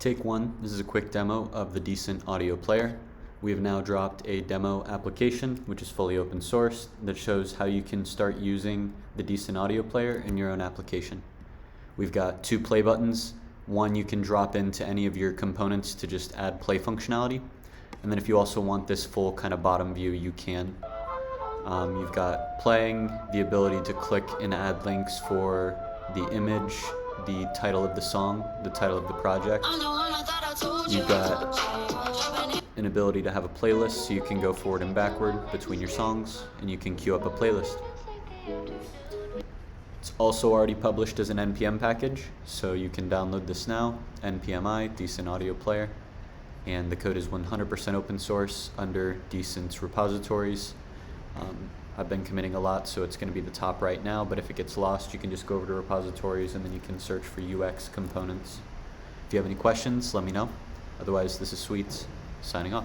Take one, this is a quick demo of the Decent audio player. We have now dropped a demo application, which is fully open source, that shows how you can start using the Decent audio player in your own application. We've got two play buttons. One you can drop into any of your components to just add play functionality. And then if you also want this full kind of bottom view, you can. You've got playing, the ability to click and add links for the image, the title of the song, the title of the project. You've got an ability to have a playlist so you can go forward and backward between your songs, and you can queue up a playlist. It's also already published as an NPM package, so you can download this now, npmi, Decent Audio Player, and the code is 100% open source under Decent's repositories. I've been committing a lot, so it's going to be the top right now, but if it gets lost, you can just go over to repositories and then you can search for UX components. If you have any questions, let me know. Otherwise, this is Sweets, signing off.